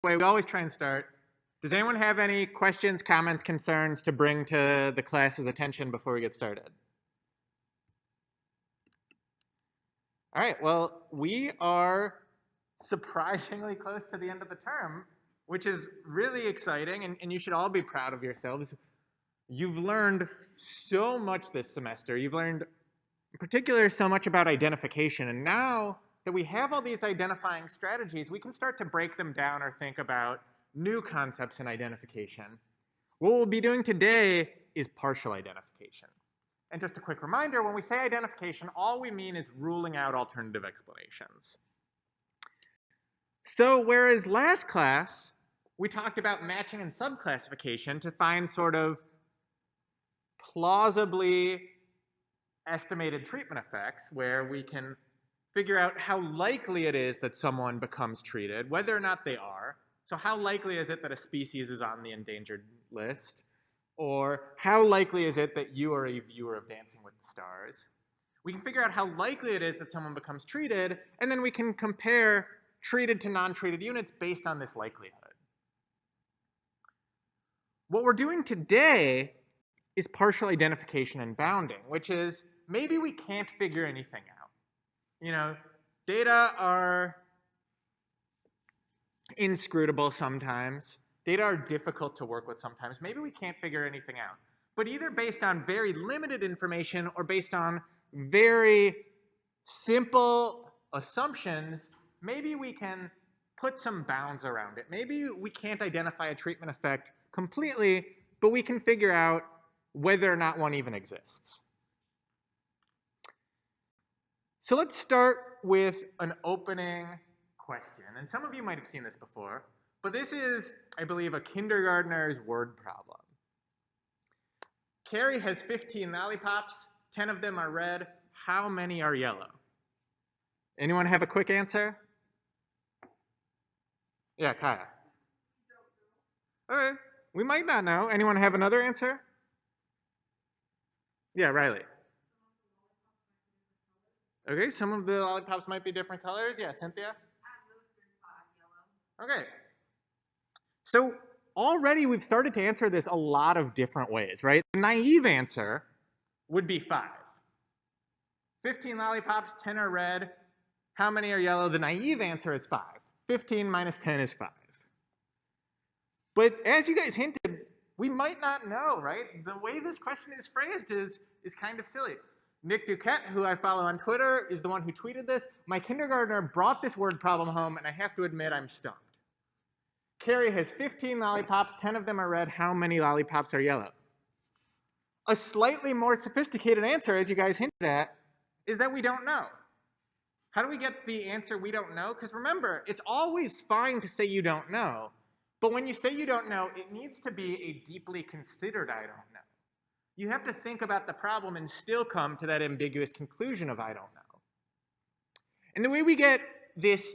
way we always try and start. Does anyone have any questions, comments, concerns to bring to the class's attention before we get started? All right, well, we are surprisingly close to the end of the term, which is really exciting, and you should all be proud of yourselves. You've learned so much this semester. You've learned, in particular, so much about identification, and now that we have all these identifying strategies, we can start to break them down or think about new concepts in identification. What we'll be doing today is partial identification. And just a quick reminder, when we say identification, all we mean is ruling out alternative explanations. So whereas last class, we talked about matching and subclassification to find sort of plausibly estimated treatment effects where we can figure out how likely it is that someone becomes treated, whether or not they are. So how likely is it that a species is on the endangered list? Or how likely is it that you are a viewer of Dancing with the Stars? We can figure out how likely it is that someone becomes treated, and then we can compare treated to non-treated units based on this likelihood. What we're doing today is partial identification and bounding, which is maybe we can't figure anything out. You know, data are inscrutable sometimes. Data are difficult to work with sometimes. Maybe we can't figure anything out. But either based on very limited information or based on very simple assumptions, maybe we can put some bounds around it. Maybe we can't identify a treatment effect completely, but we can figure out whether or not one even exists. So let's start with an opening question. And some of you might have seen this before, but this is, I believe, a kindergartner's word problem. Carrie has 15 lollipops, 10 of them are red. How many are yellow? Anyone have a quick answer? Yeah, Kaya. Okay, we might not know. Anyone have another answer? Yeah, Riley. Okay, some of the lollipops might be different colors. Yeah, Cynthia? Okay. So already we've started to answer this a lot of different ways, right? The naive answer would be 5. 15 lollipops, 10 are red. How many are yellow? The naive answer is 5. 15 minus 10 is 5. But as you guys hinted, we might not know, right? The way this question is phrased is kind of silly. Nick Duquette, who I follow on Twitter, is the one who tweeted this. My kindergartner brought this word problem home, and I have to admit I'm stumped. Carrie has 15 lollipops, 10 of them are red. How many lollipops are yellow? A slightly more sophisticated answer, as you guys hinted at, is that we don't know. How do we get the answer we don't know? Because remember, it's always fine to say you don't know, but when you say you don't know, it needs to be a deeply considered I don't know. You have to think about the problem and still come to that ambiguous conclusion of I don't know. And the way we get this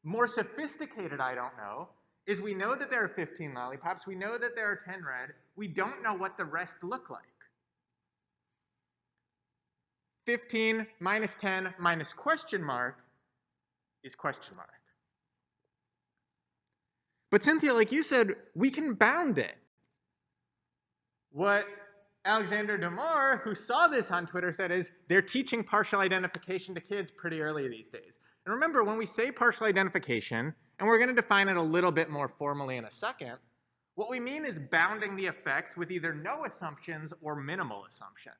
more sophisticated I don't know is we know that there are 15 lollipops, we know that there are 10 red, we don't know what the rest look like. 15 minus 10 minus question mark is question mark. But Cynthia, like you said, we can bound it. What Alexander Demore, who saw this on Twitter, said is they're teaching partial identification to kids pretty early these days. And remember, when we say partial identification, and we're going to define it a little bit more formally in a second, what we mean is bounding the effects with either no assumptions or minimal assumptions.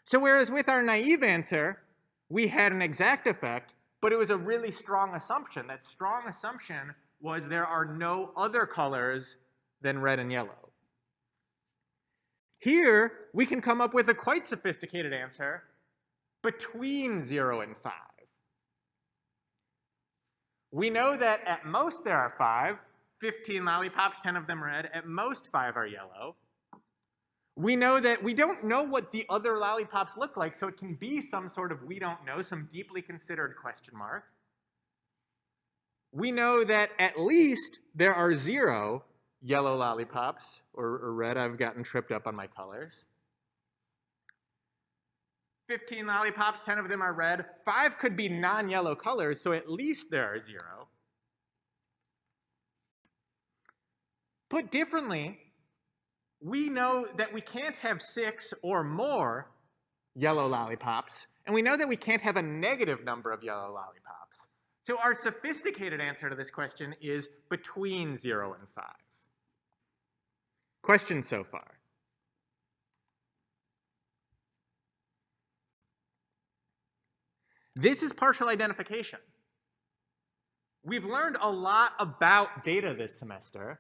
So whereas with our naive answer, we had an exact effect, but it was a really strong assumption. That strong assumption was there are no other colors than red and yellow. Here, we can come up with a quite sophisticated answer between 0 and 5. We know that at most there are 5, 15 lollipops, 10 of them red, at most 5 are yellow. We know that we don't know what the other lollipops look like, so it can be some sort of we don't know, some deeply considered question mark. We know that at least there are 0 yellow lollipops, or red. I've gotten tripped up on my colors. 15 lollipops, 10 of them are red. 5 could be non-yellow colors, so at least there are 0. Put differently, we know that we can't have 6 or more yellow lollipops, and we know that we can't have a negative number of yellow lollipops. So our sophisticated answer to this question is between 0 and 5. Questions so far? This is partial identification. We've learned a lot about data this semester,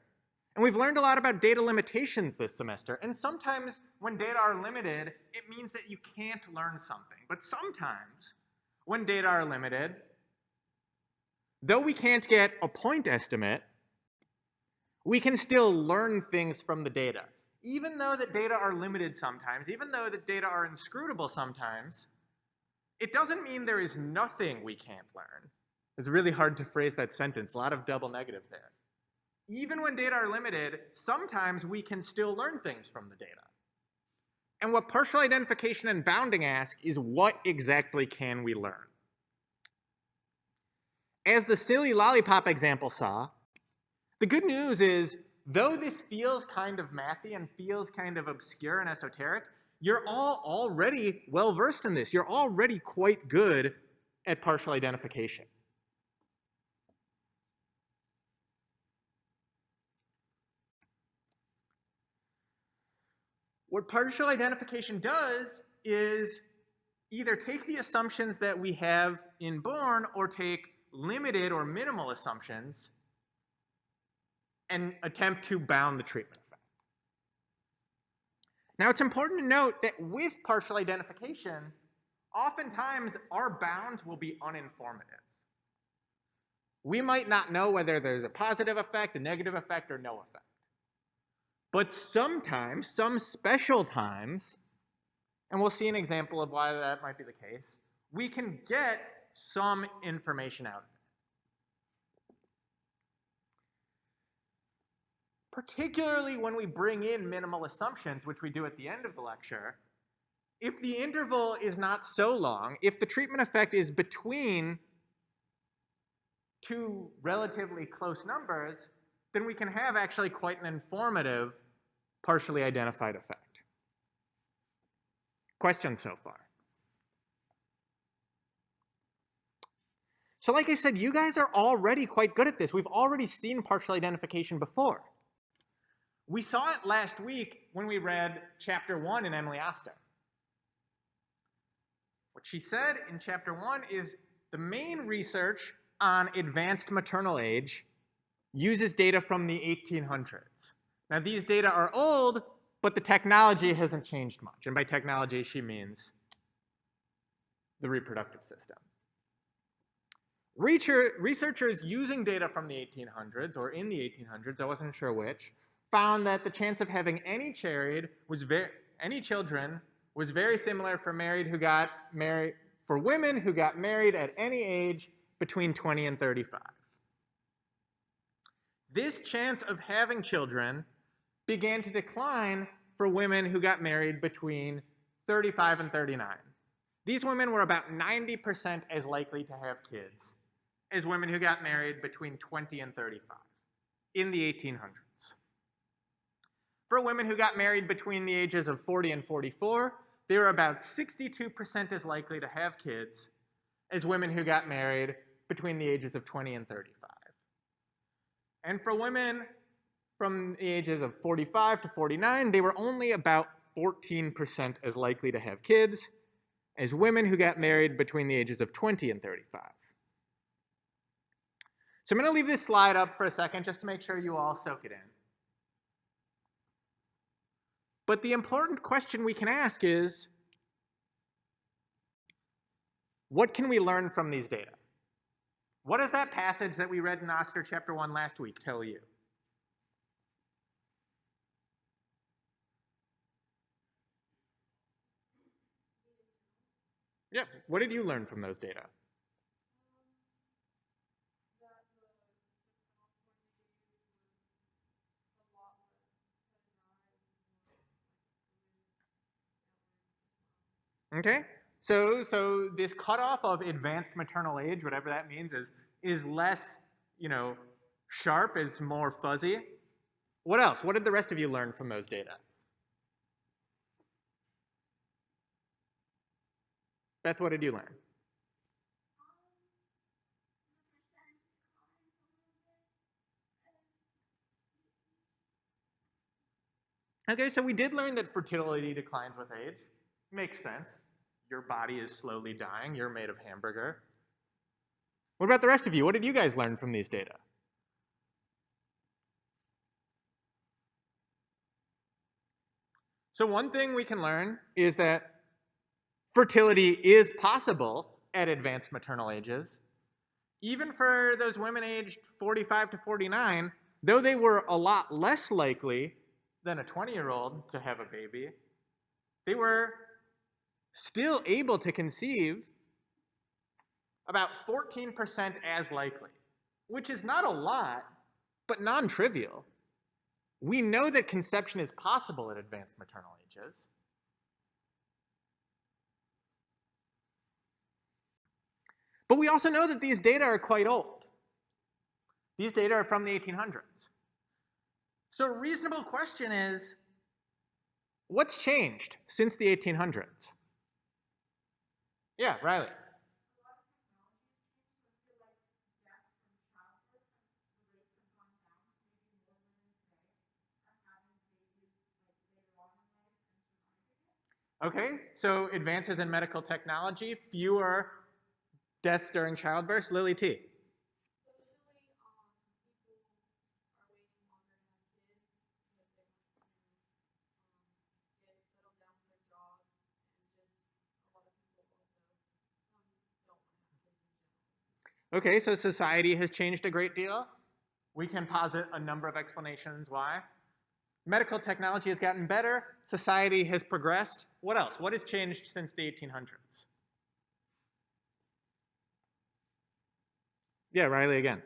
and we've learned a lot about data limitations this semester. And sometimes when data are limited, it means that you can't learn something. But sometimes when data are limited, though we can't get a point estimate, we can still learn things from the data. Even though that data are limited sometimes, even though that data are inscrutable sometimes, it doesn't mean there is nothing we can't learn. It's really hard to phrase that sentence, a lot of double negatives there. Even when data are limited, sometimes we can still learn things from the data. And what partial identification and bounding ask is, what exactly can we learn? As the silly lollipop example saw, the good news is, though this feels kind of mathy and feels kind of obscure and esoteric, you're all already well-versed in this. You're already quite good at partial identification. What partial identification does is either take the assumptions that we have in Born or take limited or minimal assumptions and attempt to bound the treatment effect. Now, it's important to note that with partial identification, oftentimes our bounds will be uninformative. We might not know whether there's a positive effect, a negative effect, or no effect. But sometimes, some special times, and we'll see an example of why that might be the case, we can get some information out of it. Particularly when we bring in minimal assumptions, which we do at the end of the lecture, if the interval is not so long, if the treatment effect is between two relatively close numbers, then we can have actually quite an informative partially identified effect. Questions so far? So like I said, you guys are already quite good at this. We've already seen partial identification before. We saw it last week when we read chapter 1 in Emily Oster. What she said in chapter 1 is the main research on advanced maternal age uses data from the 1800s. Now these data are old, but the technology hasn't changed much. And by technology, she means the reproductive system. Researchers using data from the 1800s, or in the 1800s, I wasn't sure which, found that the chance of having any children was very similar for women who got married at any age between 20 and 35. This chance of having children began to decline for women who got married between 35 and 39. These women were about 90% as likely to have kids as women who got married between 20 and 35 in the 1800s. For women who got married between the ages of 40 and 44, they were about 62% as likely to have kids as women who got married between the ages of 20 and 35. And for women from the ages of 45 to 49, they were only about 14% as likely to have kids as women who got married between the ages of 20 and 35. So I'm going to leave this slide up for a second just to make sure you all soak it in. But the important question we can ask is, what can we learn from these data? What does that passage that we read in Oster chapter 1 last week tell you? Yeah, what did you learn from those data? Okay, so this cutoff of advanced maternal age, whatever that means, is less, sharp, it's more fuzzy. What else? What did the rest of you learn from those data? Beth, what did you learn? Okay, so we did learn that fertility declines with age. Makes sense. Your body is slowly dying. You're made of hamburger. What about the rest of you? What did you guys learn from these data? So one thing we can learn is that fertility is possible at advanced maternal ages. Even for those women aged 45 to 49, though they were a lot less likely than a 20-year-old to have a baby, they were still able to conceive about 14% as likely, which is not a lot, but non-trivial. We know that conception is possible at advanced maternal ages. But we also know that these data are quite old. These data are from the 1800s. So a reasonable question is, what's changed since the 1800s? Yeah, Riley. Okay, so advances in medical technology, fewer deaths during childbirth. Lily T. Okay, so society has changed a great deal. We can posit a number of explanations why. Medical technology has gotten better. Society has progressed. What else? What has changed since the 1800s? Yeah, Riley again.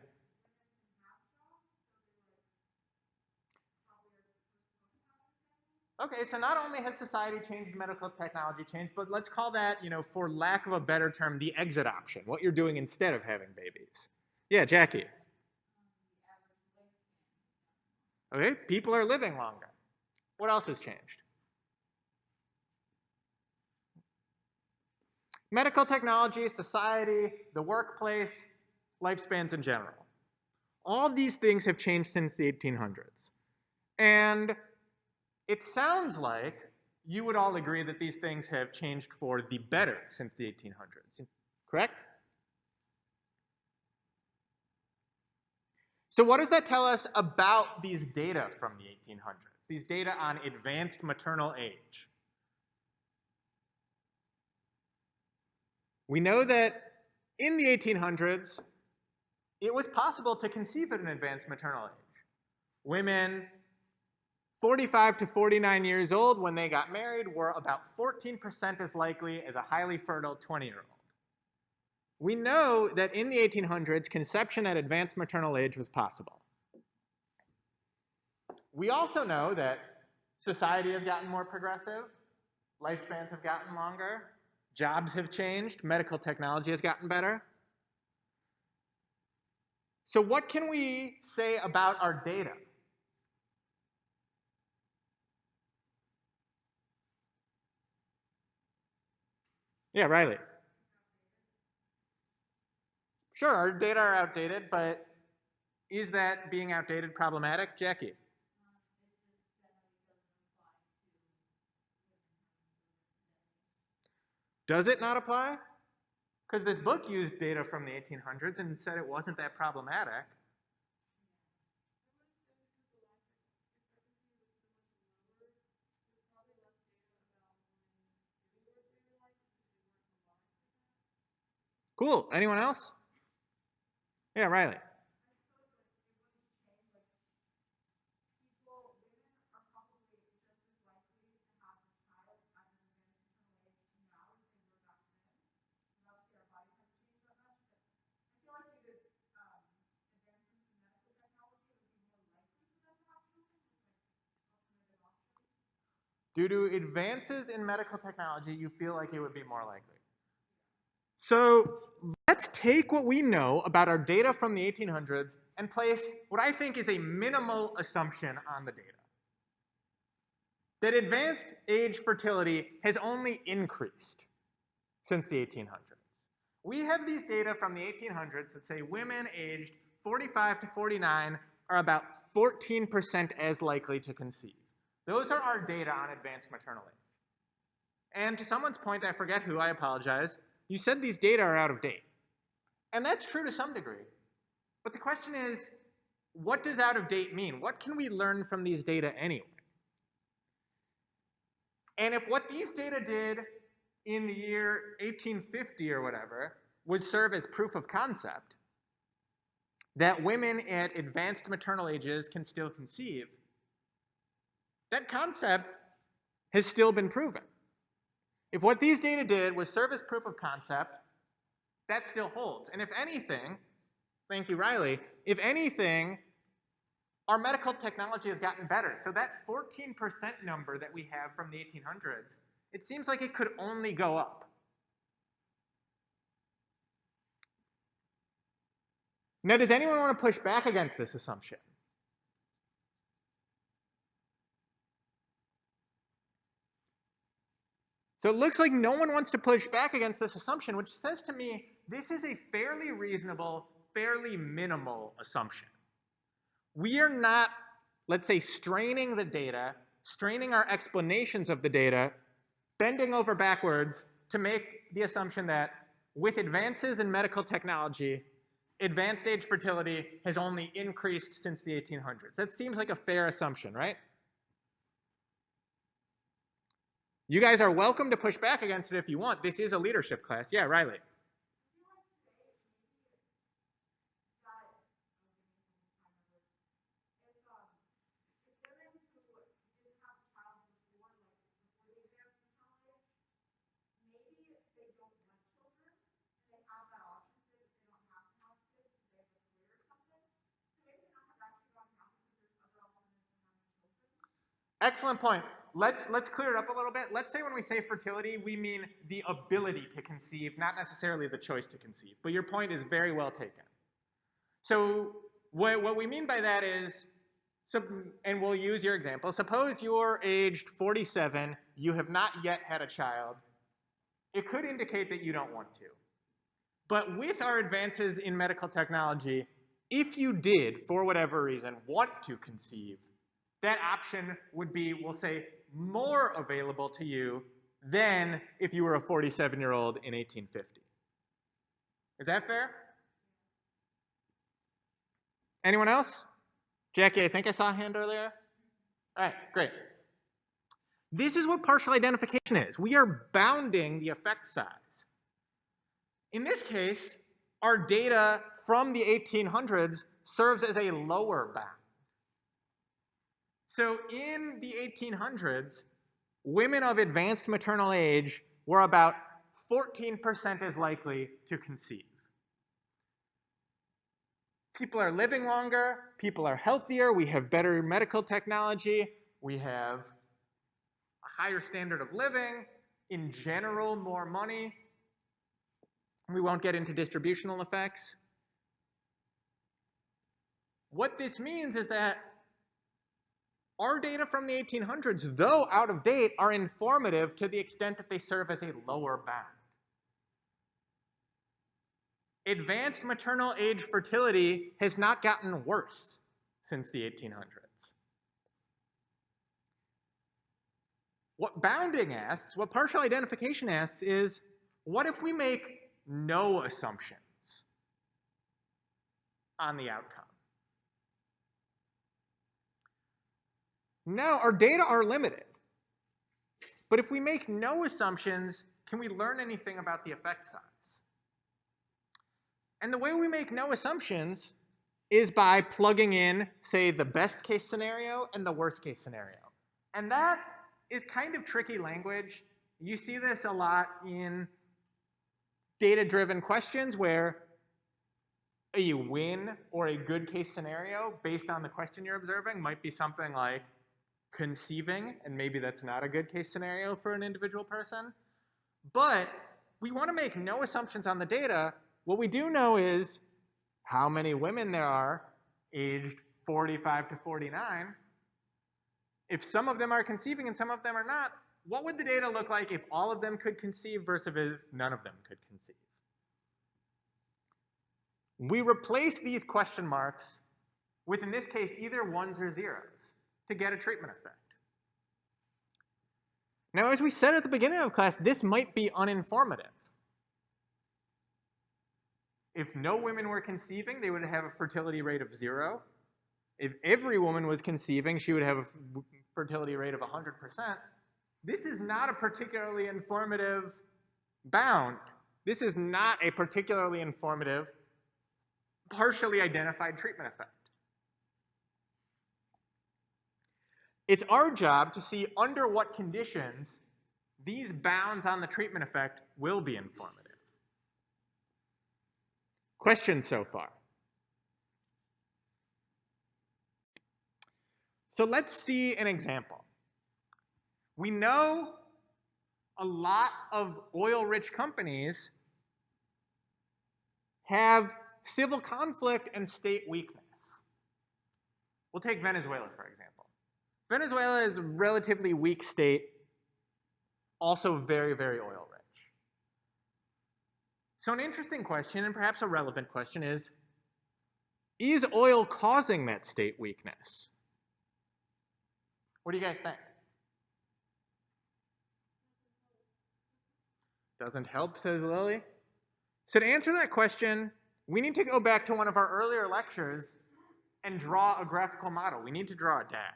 Okay, so not only has society changed, medical technology changed, but let's call that, for lack of a better term, the exit option, what you're doing instead of having babies. Yeah, Jackie. Okay, people are living longer. What else has changed? Medical technology, society, the workplace, lifespans in general. All these things have changed since the 1800s. And it sounds like you would all agree that these things have changed for the better since the 1800s, correct? So what does that tell us about these data from the 1800s, these data on advanced maternal age? We know that in the 1800s, it was possible to conceive at an advanced maternal age. Women 45 to 49 years old when they got married were about 14% as likely as a highly fertile 20-year-old. We know that in the 1800s, conception at advanced maternal age was possible. We also know that society has gotten more progressive, lifespans have gotten longer, jobs have changed, medical technology has gotten better. So what can we say about our data? Yeah, Riley. Sure, our data are outdated, but is that being outdated problematic? Jackie? Does it not apply? Because this book used data from the 1800s and said it wasn't that problematic. Cool. Anyone else? Yeah, Riley. Due to advances in medical technology, you feel like it would be more likely. So let's let's take what we know about our data from the 1800s and place what I think is a minimal assumption on the data. That advanced age fertility has only increased since the 1800s. We have these data from the 1800s that say women aged 45 to 49 are about 14% as likely to conceive. Those are our data on advanced maternal age. And to someone's point, I forget who, I apologize, you said these data are out of date. And that's true to some degree. But the question is, what does out of date mean? What can we learn from these data anyway? And if what these data did in the year 1850 or whatever would serve as proof of concept that women at advanced maternal ages can still conceive, that concept has still been proven. If what these data did was serve as proof of concept, that still holds. And if anything, thank you, Riley, if anything, our medical technology has gotten better. So that 14% number that we have from the 1800s, it seems like it could only go up. Now, does anyone want to push back against this assumption? So it looks like no one wants to push back against this assumption, which says to me this is a fairly reasonable, fairly minimal assumption. We are not, let's say, straining the data, straining our explanations of the data, bending over backwards to make the assumption that with advances in medical technology, advanced age fertility has only increased since the 1800s. That seems like a fair assumption, right? You guys are welcome to push back against it if you want. This is a leadership class. Yeah, Riley. Excellent point. Let's clear it up a little bit. Let's say when we say fertility, we mean the ability to conceive, not necessarily the choice to conceive. But your point is very well taken. So what we mean by that is, and we'll use your example, suppose you're aged 47, you have not yet had a child. It could indicate that you don't want to. But with our advances in medical technology, if you did, for whatever reason, want to conceive, that option would be, we'll say, more available to you than if you were a 47-year-old in 1850. Is that fair? Anyone else? Jackie, I think I saw a hand earlier. All right, great. This is what partial identification is. We are bounding the effect size. In this case, our data from the 1800s serves as a lower bound. So in the 1800s, women of advanced maternal age were about 14% as likely to conceive. People are living longer, people are healthier, we have better medical technology, we have a higher standard of living, in general, more money. We won't get into distributional effects. What this means is that our data from the 1800s, though out of date, are informative to the extent that they serve as a lower bound. Advanced maternal age fertility has not gotten worse since the 1800s. What bounding asks, what partial identification asks is, what if we make no assumptions on the outcome? Now, our data are limited. But if we make no assumptions, can we learn anything about the effect size? And the way we make no assumptions is by plugging in, say, the best case scenario and the worst case scenario. And that is kind of tricky language. You see this a lot in data-driven questions where a win or a good case scenario based on the question you're observing might be something like conceiving, and maybe that's not a good case scenario for an individual person. But we want to make no assumptions on the data what we do know is how many women there are aged 45 to 49. If some of them are conceiving and some of them are not, what would the data look like if all of them could conceive versus if none of them could conceive? We replace these question marks with, in this case, either ones or zeros to get a treatment effect. Now, as we said at the beginning of class, this might be uninformative. If no women were conceiving, they would have a fertility rate of 0. If every woman was conceiving, she would have a fertility rate of 100%. This is not a particularly informative bound. This is not a particularly informative, partially identified treatment effect. It's our job to see under what conditions these bounds on the treatment effect will be informative. Questions so far? So let's see an example. We know a lot of oil-rich companies have civil conflict and state weakness. We'll take Venezuela, for example. Venezuela is a relatively weak state, also very, very oil-rich. So an interesting question, and perhaps a relevant question, is oil causing that state weakness? What do you guys think? Doesn't help, says Lily. So to answer that question, we need to go back to one of our earlier lectures and draw a graphical model. We need to draw a DAG.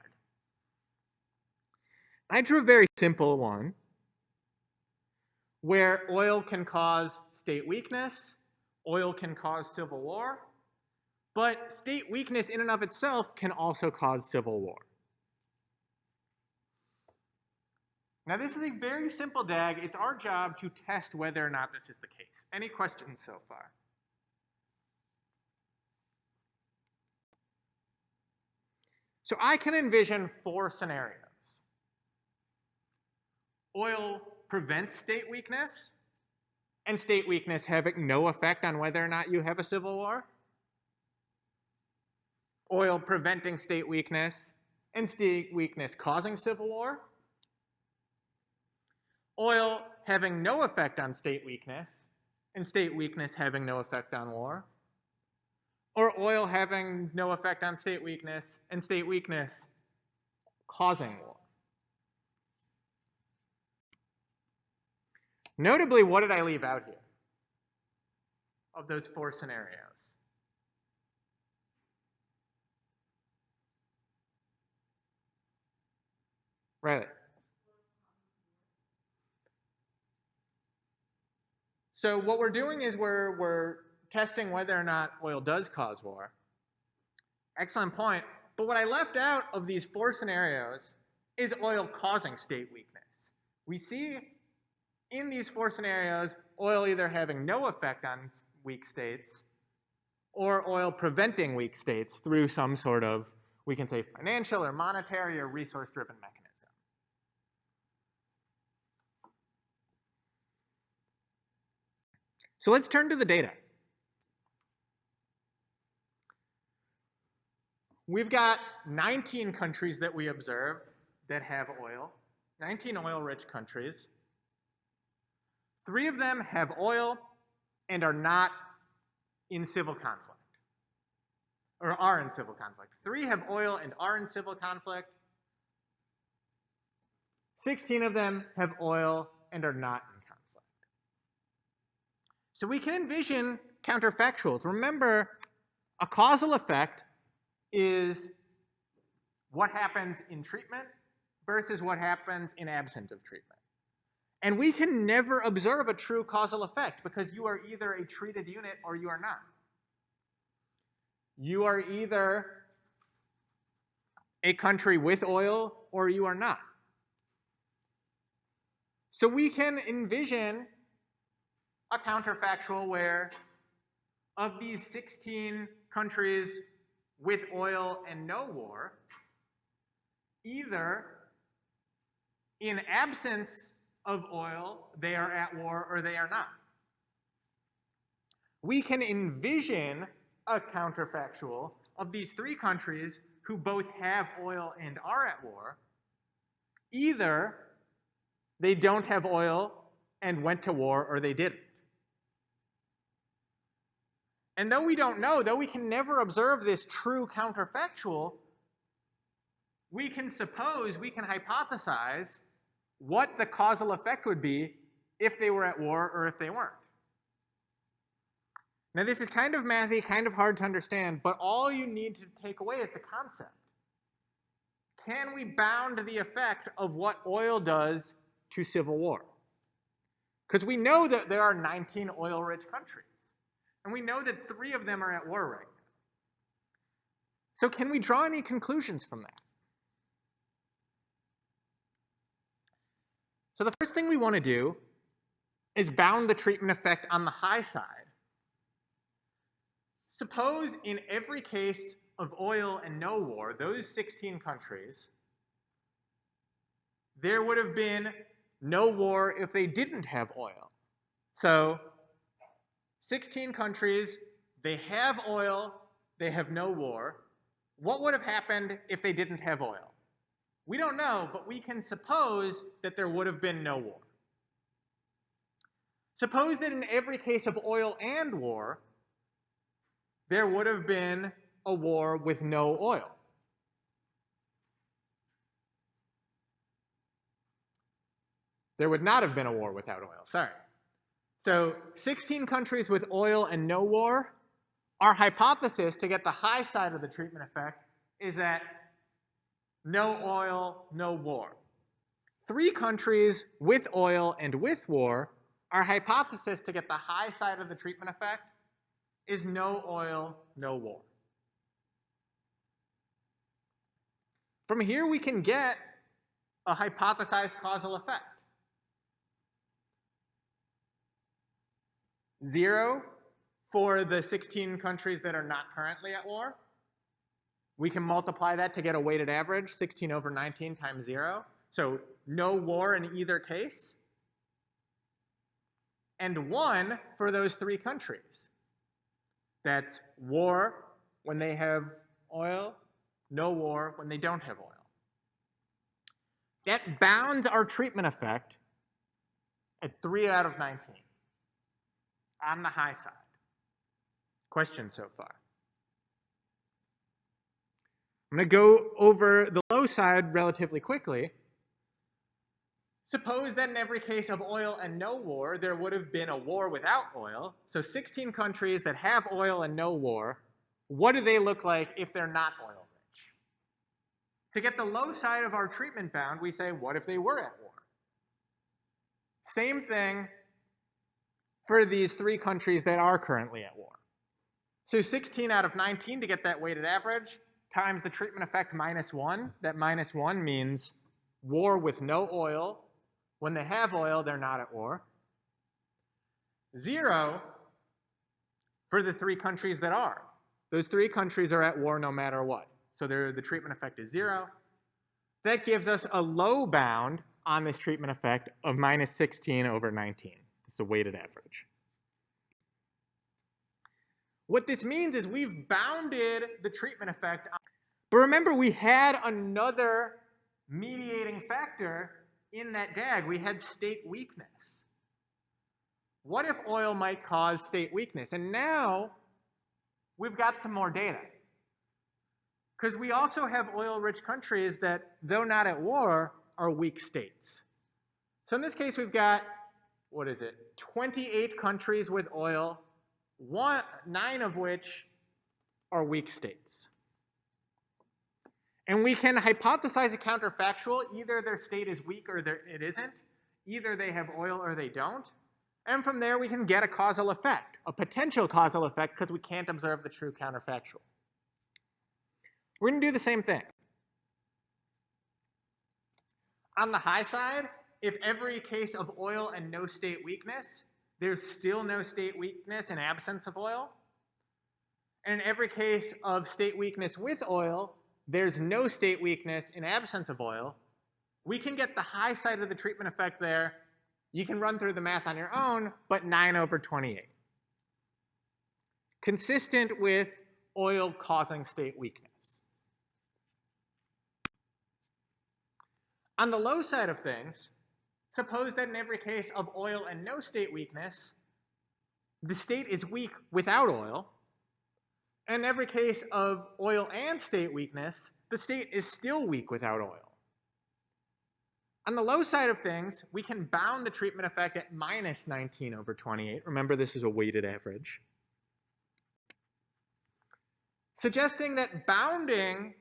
I drew a very simple one where oil can cause state weakness, oil can cause civil war, but state weakness in and of itself can also cause civil war. Now this is a very simple DAG. It's our job to test whether or not this is the case. Any questions so far? So I can envision 4 scenarios. Oil prevents state weakness, and state weakness having no effect on whether or not you have a civil war. Oil preventing state weakness, and state weakness causing civil war. Oil having no effect on state weakness, and state weakness having no effect on war. Or oil having no effect on state weakness, and state weakness causing war. Notably, what did I leave out here of those 4 scenarios? Right. So what we're doing is we're testing whether or not oil does cause war. Excellent point. But what I left out of these 4 scenarios is oil causing state weakness. We see in these 4 scenarios, oil either having no effect on weak states or oil preventing weak states through some sort of, we can say, financial or monetary or resource-driven mechanism. So let's turn to the data. We've got 19 countries that we observe that have oil, 19 oil-rich countries. 3 of them have oil and are not in civil conflict, or are in civil conflict. 3 have oil and are in civil conflict. 16 of them have oil and are not in conflict. So we can envision counterfactuals. Remember, a causal effect is what happens in treatment versus what happens in absence of treatment. And we can never observe a true causal effect because you are either a treated unit or you are not. You are either a country with oil or you are not. So we can envision a counterfactual where of these 16 countries with oil and no war, either in absence of oil, they are at war or they are not. we can envision a counterfactual of these three countries who both have oil and are at war. Either they don't have oil and went to war, or they didn't. And though we don't know, though we can never observe this true counterfactual, we can suppose, we can hypothesize what the causal effect would be if they were at war or if they weren't. Now this is kind of mathy, kind of hard to understand, but all you need to take away is the concept. Can we bound the effect of what oil does to civil war? Because we know that there are 19 oil-rich countries, and we know that 3 of them are at war right now. So can we draw any conclusions from that? So the first thing we want to do is bound the treatment effect on the high side. Suppose in every case of oil and no war, those 16 countries, there would have been no war if they didn't have oil. So 16 countries, they have oil, they have no war. What would have happened if they didn't have oil? We don't know, but we can suppose that there would have been no war. Suppose that in every case of oil and war, there would have been a war with no oil. There would not have been a war without oil, sorry. So 16 countries with oil and no war. Our hypothesis to get the high side of the treatment effect is that no oil, no war. 3 countries with oil and with war. Our hypothesis to get the high side of the treatment effect is no oil, no war. From here we can get a hypothesized causal effect. 0 for the 16 countries that are not currently at war. We can multiply that to get a weighted average, 16 over 19 times 0. So no war in either case. And 1 for those 3 countries. That's war when they have oil, no war when they don't have oil. That bounds our treatment effect at 3 out of 19 on the high side. Questions so far? I'm going to go over the low side relatively quickly. Suppose that in every case of oil and no war, there would have been a war without oil. So 16 countries that have oil and no war, what do they look like if they're not oil rich? To get the low side of our treatment bound, we say, what if they were at war? Same thing for these 3 countries that are currently at war. So 16 out of 19 to get that weighted average times the treatment effect minus 1. That minus 1 means war with no oil. When they have oil, they're not at war. 0 for the 3 countries that are. Those 3 countries are at war no matter what. So the treatment effect is 0. That gives us a low bound on this treatment effect of minus 16 over 19. It's a weighted average. What this means is we've bounded the treatment effect. But remember, we had another mediating factor in that DAG. We had state weakness. What if oil might cause state weakness? And now we've got some more data. Because we also have oil-rich countries that, though not at war, are weak states. So in this case, we've got, 28 countries with oil, 9 of which are weak states. And we can hypothesize a counterfactual. Either their state is weak or it isn't. Either they have oil or they don't. And from there, we can get a causal effect, a potential causal effect, because we can't observe the true counterfactual. We're going to do the same thing. On the high side, if every case of oil and no state weakness, there's still no state weakness in absence of oil. And in every case of state weakness with oil, there's no state weakness in absence of oil. We can get the high side of the treatment effect there. You can run through the math on your own, but 9 over 28. consistent with oil causing state weakness. On the low side of things, suppose that in every case of oil and no state weakness, the state is weak without oil, and in every case of oil and state weakness, the state is still weak without oil. On the low side of things, we can bound the treatment effect at minus 19 over 28. Remember, this is a weighted average. Suggesting that bounding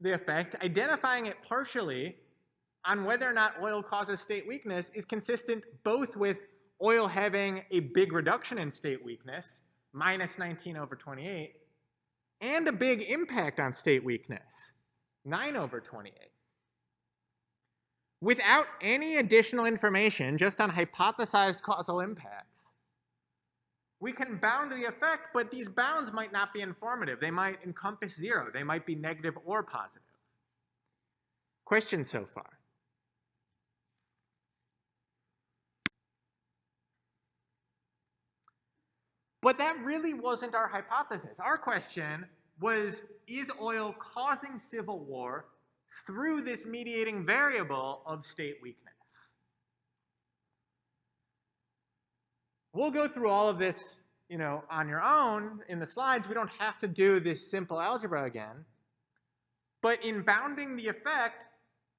the effect, identifying it partially on whether or not oil causes state weakness, is consistent both with oil having a big reduction in state weakness, minus 19 over 28, and a big impact on state weakness, 9 over 28. Without any additional information, just on hypothesized causal impacts, we can bound the effect, but these bounds might not be informative. They might encompass 0. They might be negative or positive. Questions so far? But that really wasn't our hypothesis. Our question was, is oil causing civil war through this mediating variable of state weakness? We'll go through all of this, on your own in the slides. We don't have to do this simple algebra again. But in bounding the effect,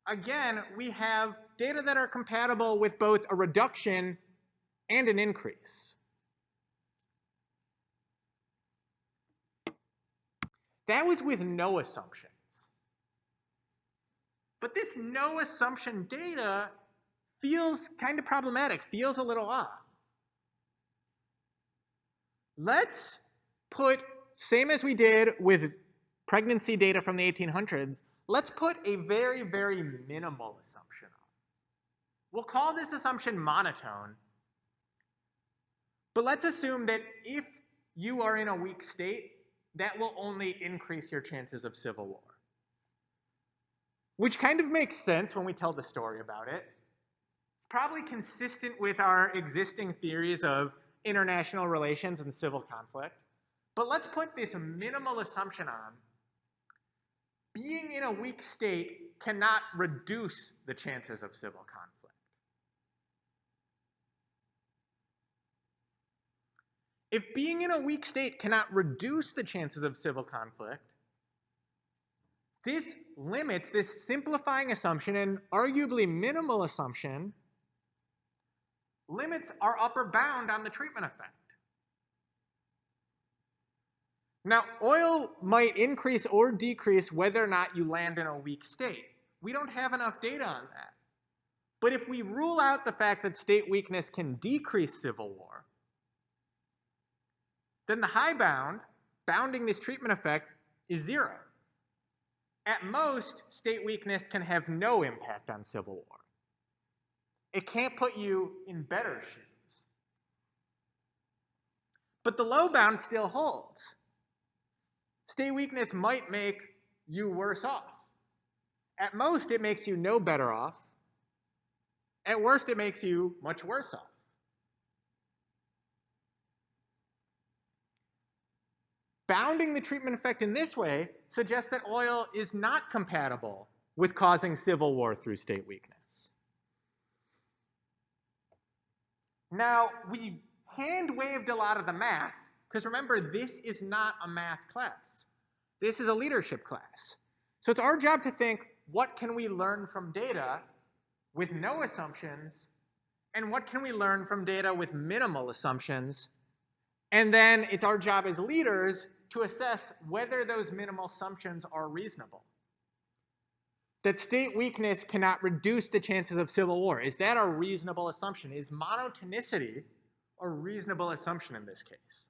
again, we have data that are compatible with both a reduction and an increase. That was with no assumptions. But this no assumption data feels kind of problematic, feels a little odd. Let's put, same as we did with pregnancy data from the 1800s, let's put a very, very minimal assumption on. We'll call this assumption monotone. But let's assume that if you are in a weak state, that will only increase your chances of civil war. Which kind of makes sense when we tell the story about it. Probably consistent with our existing theories of international relations and civil conflict. But let's put this minimal assumption on. Being in a weak state cannot reduce the chances of civil conflict. If being in a weak state cannot reduce the chances of civil conflict, this limits, this simplifying assumption and arguably minimal assumption, limits our upper bound on the treatment effect. Now, oil might increase or decrease whether or not you land in a weak state. We don't have enough data on that. But if we rule out the fact that state weakness can decrease civil war, then the high bound, bounding this treatment effect, is 0. At most, state weakness can have no impact on civil war. It can't put you in better shoes. But the low bound still holds. State weakness might make you worse off. At most, it makes you no better off. At worst, it makes you much worse off. Bounding the treatment effect in this way suggests that oil is not compatible with causing civil war through state weakness. Now, we hand-waved a lot of the math, because remember, this is not a math class. This is a leadership class. So it's our job to think, what can we learn from data with no assumptions, and what can we learn from data with minimal assumptions? And then it's our job as leaders to assess whether those minimal assumptions are reasonable. That state weakness cannot reduce the chances of civil war. Is that a reasonable assumption? Is monotonicity a reasonable assumption in this case?